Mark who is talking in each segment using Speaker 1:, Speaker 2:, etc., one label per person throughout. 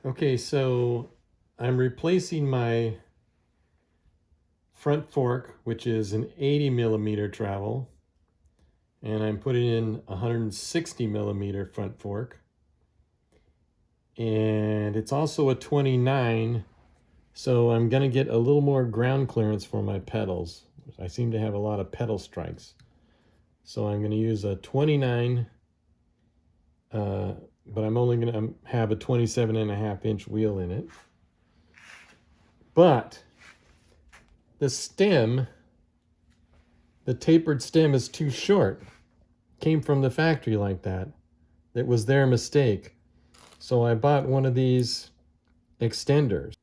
Speaker 1: Okay, so I'm replacing my front fork, which is an 80 millimeter travel, and I'm putting in a 160 millimeter front fork. And it's also a 29, so I'm gonna get a little more ground clearance for my pedals. I seem to have a lot of pedal strikes. So I'm gonna use a 29, but I'm only gonna have a 27.5-inch wheel in it. But the stem, the tapered stem is too short. Came from the factory like that. It was their mistake. So I bought one of these extenders.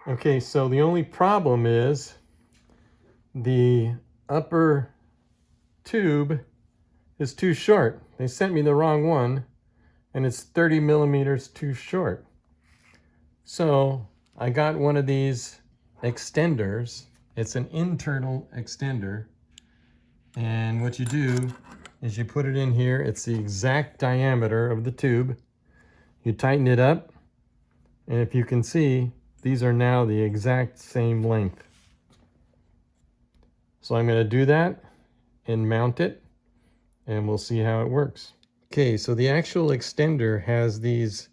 Speaker 1: Okay, so the only problem is the upper tube is too short. They sent me the wrong one, and it's 30 millimeters too short. So I got one of these extenders. It's an internal extender. And what you do is you put it in here. It's the exact diameter of the tube. You tighten it up. And if you can see, these are now the exact same length. So I'm going to do that and mount it, and we'll see how it works. Okay, so the actual extender has these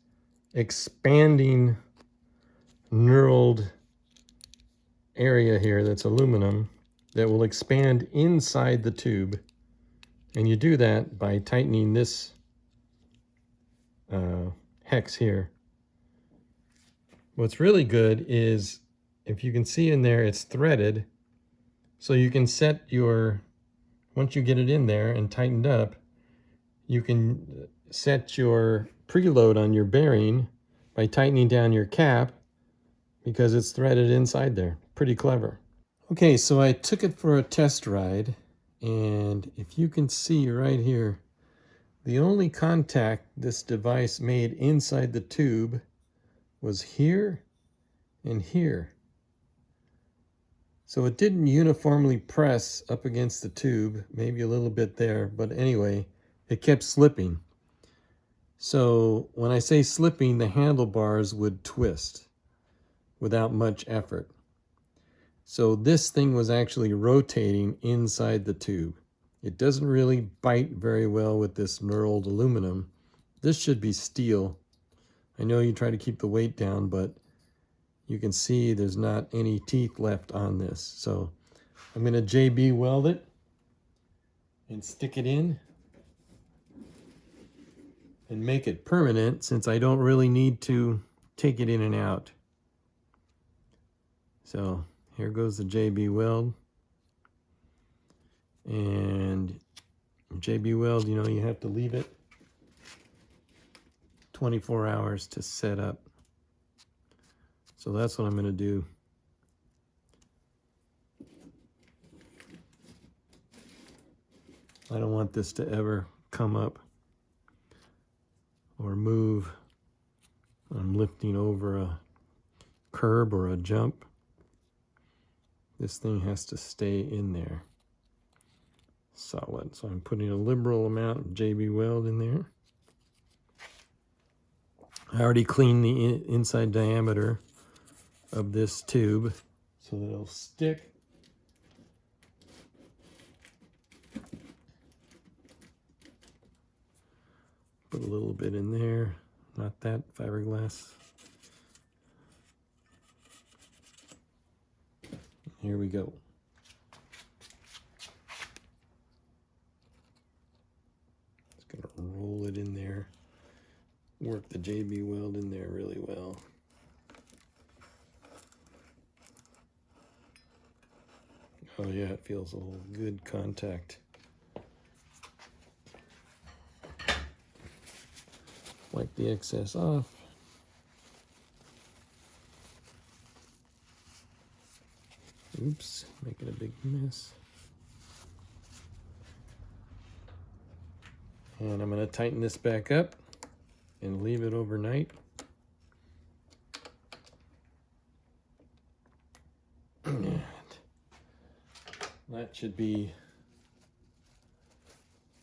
Speaker 1: expanding knurled area here that's aluminum that will expand inside the tube. And you do that by tightening this hex here. What's really good is, if you can see in there, it's threaded. So you can set your, once you get it in there and tightened up, you can set your preload on your bearing by tightening down your cap, because it's threaded inside there. Pretty clever. Okay, so I took it for a test ride, and if you can see right here, the only contact this device made inside the tube was here and here. So it didn't uniformly press up against the tube, maybe a little bit there, but anyway, it kept slipping. So when I say slipping, the handlebars would twist without much effort. So this thing was actually rotating inside the tube. It doesn't really bite very well with this knurled aluminum. This should be steel. I know you try to keep the weight down, but you can see there's not any teeth left on this. So I'm going to JB Weld it and stick it in and make it permanent, since I don't really need to take it in and out. So here goes the JB Weld. And JB Weld, you know, you have to leave it 24 hours to set up. So that's what I'm going to do. I don't want this to ever come up or move. I'm lifting over a curb or a jump. This thing has to stay in there solid. So I'm putting a liberal amount of JB Weld in there. I already cleaned the inside diameter of this tube so that it'll stick. Put a little bit in there, not that fiberglass. Here we go. Just gonna roll it in there. Work the JB Weld in there really well. Oh yeah, it feels a little good contact. Wipe the excess off. Oops, making a big mess. And I'm going to tighten this back up and leave it overnight. And that should be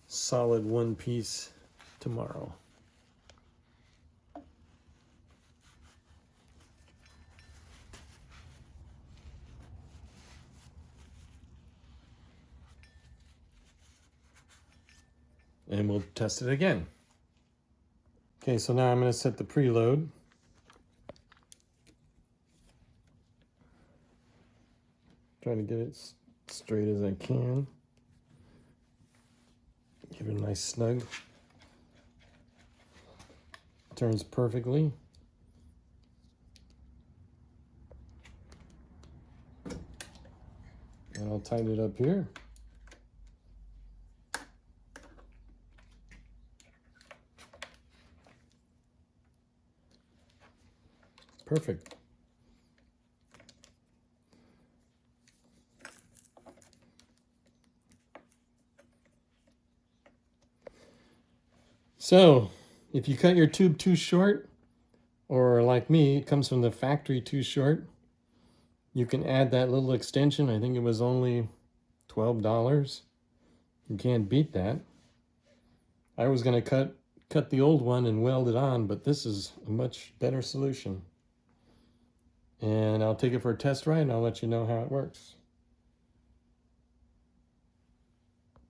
Speaker 1: solid one piece tomorrow. and we'll test it again. Okay, so now I'm going to set the preload. Try to get it straight as I can. Give it a nice snug. Turns perfectly. And I'll tighten it up here. Perfect. So, if you cut your tube too short, or like me, it comes from the factory too short, you can add that little extension. I think it was only $12. You can't beat that. I was going to cut the old one and weld it on, but this is a much better solution. And I'll take it for a test ride and I'll let you know how it works.